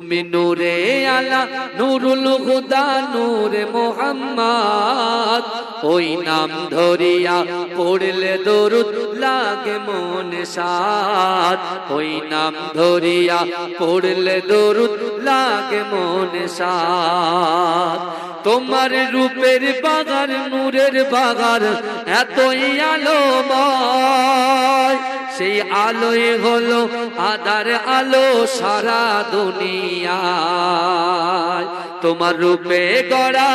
তুমি নূরে আলা নূরুল হুদা নূরে মোহাম্মদ, ওই নাম ধরিয়া পড়লে দরুদ লাগে মনে সাদ, ওই নাম ধরিয়া পড়লে দরুদ লাগে মনে সাদ। তোমার রূপের বাগার নূরের বাগার এতই আলোময়, সেই আলোয় হলো আদার আলো সারা দুনিয়ায়। তোমার রূপে গড়া,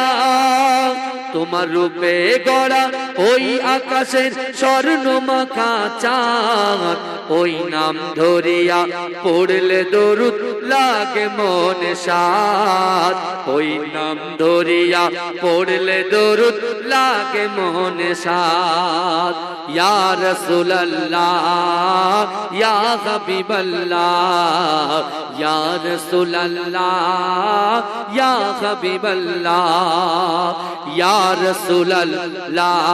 তোমার রূপে গড়া ওই আকাশের স্বর্ণ মাখা চাঁদ, ওই নাম ধরিয়া পড়লে দরুদ লাগে মনে সাদ, ওই নাম ধরিয়া পড়লে দরুদ লাগে মনে সাদ। ইয়া রাসূলুল্লাহ ইয়া হাবিবাল্লাহ, ইয়া রাসূলুল্লাহ ইয়া হাবিবাল্লাহ, ইয়া রাসূলুল্লাহ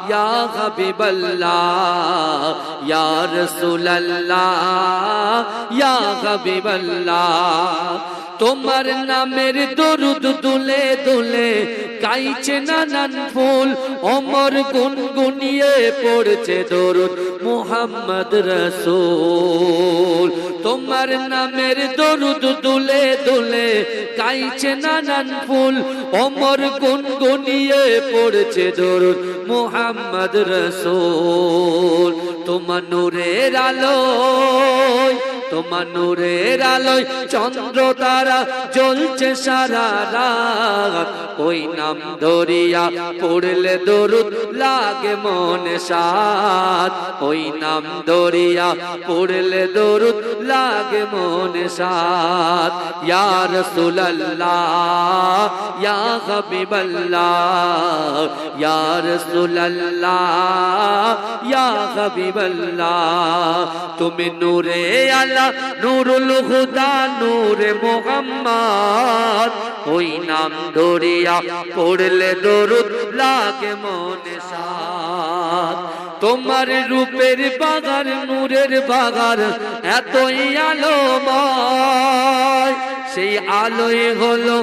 ইয়া হাবিবাল্লাহ, ইয়া রাসূলুল্লাহ ইয়া হাবিবাল্লাহ। তোমার নামের দরুদ দুলে দুলে গাইছে নানান ফুল, অমর গুনগুনিয়ে পড়ছে দরুদ মুহাম্মদ রাসূল। তোমার নামের দরুদ দুলে দুলে গাইছে নানান ফুল, অমর গুনগুনিয়ে পড়ছে দরুদ মুহাম্মদ রাসূল। তোমার নূরের আলোয়, তোমার নূরের আলোয় চন্দ্র তারা জ্বলছে সারা রাত, ওই নাম ধরিয়া পড়লে দরুদ লাগে মনে সাদ, ওই নাম ধরিয়া পড়লে দরুদ লাগে মনে সাদ। ইয়া রাসূলুল্লাহ ইয়া হাবিবাল্লাহ, ইয়া রাসূলুল্লাহ ইয়া হাবিবাল্লাহ। তুমি নূরে আলা নূরুল হুদা নূরে মোহাম্মদ, ওই নাম ধরিয়া পড়লে দরুদ লাগে মনে সাদ। তোমার রূপের বাগার নূরের বাগার এতই আলোময়, সেই আলোয় হলো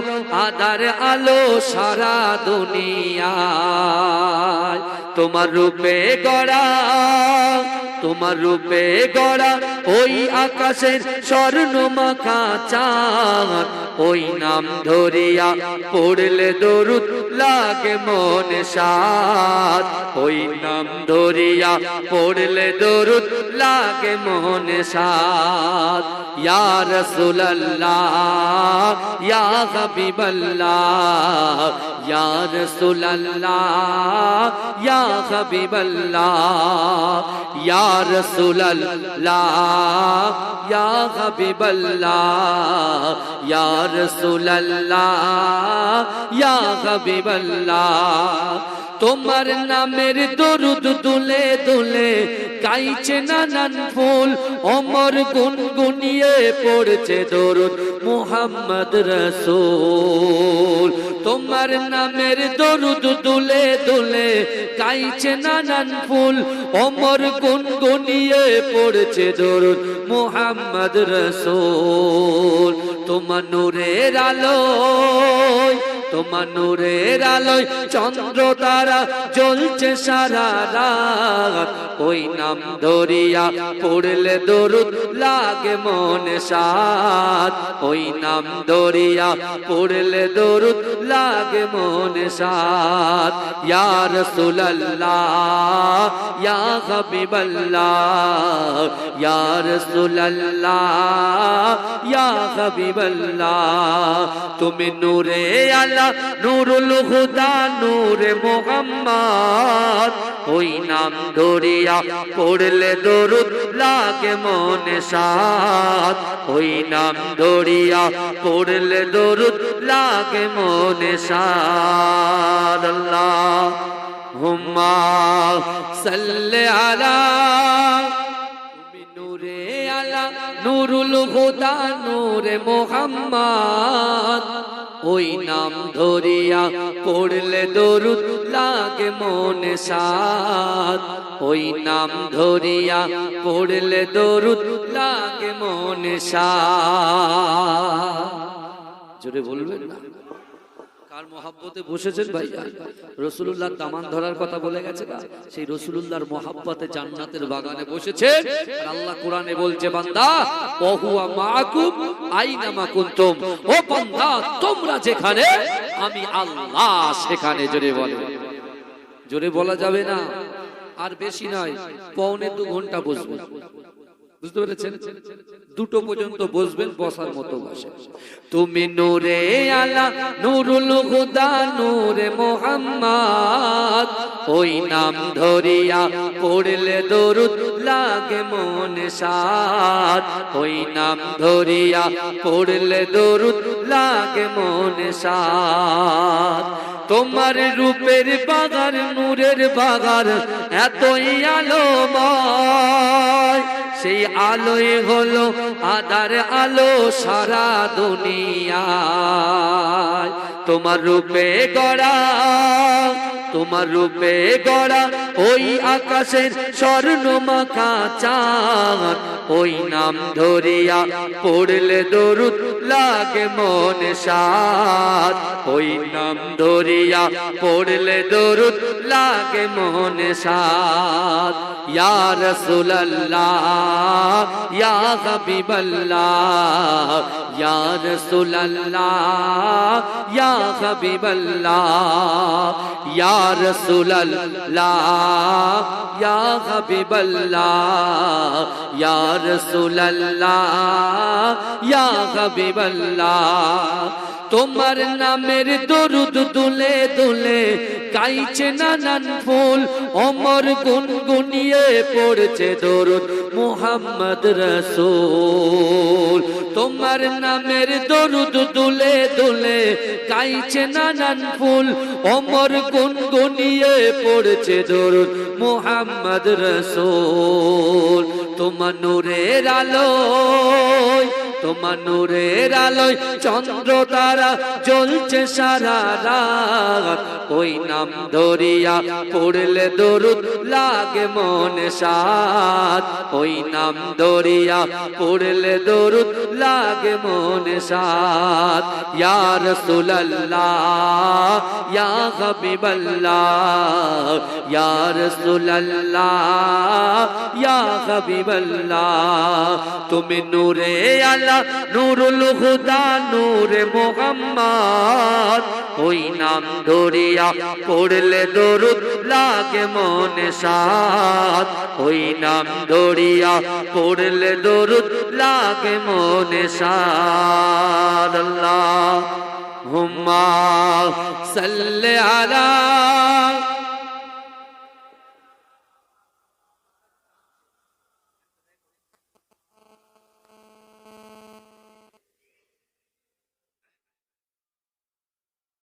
আদার আলো সারা দুনিয়ায়। তোমার রূপে গড়া, তোমার রূপে গড়া ওই আকাশের স্বর্ণ মাখা চাঁদ, ওই নাম ধরিয়া পড়লে দরুদ লাগে মনে সাদ, ওই নাম ধরিয়া পড়লে দরুদ লাগে মনে সাদ। ইয়া রাসূলুল্লাহ ইয়া হাবিবাল্লাহ, ইয়া রাসূলুল্লাহ ইয়া হাবিবাল্লাহ, ইয়া রাসূলুল্লাহ ইয়া হাবিবাল্লাহ, ইয়া রাসূলুল্লাহ ইয়া হাবিবাল্লাহ। তোমার নামের দরুদ দুলে দুলে গাইছে নানান ফুল, অমর গুনগুনিয়ে পড়ছে দরুদ মুহাম্মদ রাসূল। তোমার নামের দরুদ দুলে দুলে গাইছে নানান ফুল, অমর গুনগুনিয়ে পড়ছে দরুদ মুহাম্মদ রাসূল। তোমার নূরের আলোয়, তোমার নূরের আলোয় চন্দ্র তারা জ্বলছে সারা রাত, ওই নাম ধরিয়া পড়লে দরুদ লাগে মনে সাদ, ওই নাম ধরিয়া পড়লে দরুদ লাগে মনে সাদ। ইয়া রাসূলুল্লাহ ইয়া হাবিবাল্লাহ, ইয়া রাসূলুল্লাহ ইয়া হাবিবাল্লাহ। তুমি নূরে আলা নূরুল হুদা নূরে মোহাম্মদ, ওই নাম ধরিয়া পড়লে দরুদ লাগে মনে সাদ, ওই নাম ধরিয়া পড়লে দরুদ লাগে মনে সাদ। আল্লাহুম্মা সাল্লি আলা, তুমি নূরে আলা নূরুল হুদা নূরে মোহাম্মদ, ওই নাম ধরিয়া পড়লে দরুদ লাগে মনে সাদ, ওই নাম ধরিয়া পড়লে দরুদ লাগে মনে সাদ। জোরে বলবেন না। কার মহাব্বতে বসেছেন ভাই? রাসূলুল্লাহ দামান ধরার কথা বলে গেছে না, সেই রাসূলুল্লাহর মহাব্বতে জান্নাতের বাগানে বসেছেন। আর আল্লাহ কোরআনে বলছে, বান্দা ওহুয়া মাআকুম আইনামা কুনতুম, ও বান্দা তোমরা যেখানে আমি আল্লাহ সেখানে। জোরে বলে, জোরে বলা যাবে না। আর বেশি নয়, পৌনে 2 ঘন্টা বসবেন, বুঝতে পেরেছেন? 2টো পর্যন্ত বসবেন, বসার মতো বসে। তুমি নূরে আলা নূরুল হুদা নূরে মুহাম্মদ, ওই নাম ধরিয়া পড়লে দরুদ লাগে মনে সাদ, ওই নাম ধরিয়া পড়লে দরুদ লাগে মনে সাদ। তোমার রূপের বাগার নূরের বাগার এতই আলোময়, সেই আলোয় হলো আদার আলো সারা দুনিয়ায়। তোমার রূপে গড়া, তোমার রূপে গড়া ওই আকাশের স্বর্ণ মাখা চাঁদ, ওই নাম ধরিয়া পড়লে দরুদ লাগে মনে সাদ, ওই নাম ধরিয়া পড়লে দরুদ লাগে মনে সাদ। ইয়া রাসূলুল্লাহ ইয়া হাবিবাল্লাহ, ইয়া রাসূলুল্লাহ ইয়া হাবিবাল্লাহ, ইয়া রাসূলুল্লাহ ইয়া হাবিবাল্লাহ, ইয়া রাসূলুল্লাহ ইয়া হাবিবাল্লাহ। তোমার নামের দরুদ দুলে দুলে গাইছে নানান ফুল, অমর গুনগুনিয়ে পড়ছে দরুদ মুহাম্মদ রাসূল। তোমার নামের দরুদ দুলে দুলে গাইছে নানান ফুল, অমর গুনগুনিয়ে পড়ছে দরুদ মুহাম্মদ রাসূল। তোমার নূরের আলোয়, তোমার নূরের আলোয় চন্দ্র তারা জ্বলছে সারা রাত, ওই নাম ধরিয়া পড়লে দরুদ লাগে মনে সাদ, ওই নাম ধরিয়া পড়লে দরুদ লাগে মনে সাদ। ইয়া রাসূলুল্লাহ ইয়া হাবিবাল্লাহ, ইয়া রাসূলুল্লাহ ইয়া হাবিবাল্লাহ। তুমি নূরে আলা নূরুল হুদা নূরে মুহাম্মদ, ওই নাম ধরিয়া পড়লে দরুদ লাগে মনে সাদ, ওই নাম ধরিয়া পড়লে দরুদ লাগে মনে সাদ। আল্লাহুম্মা সাল্লি আলা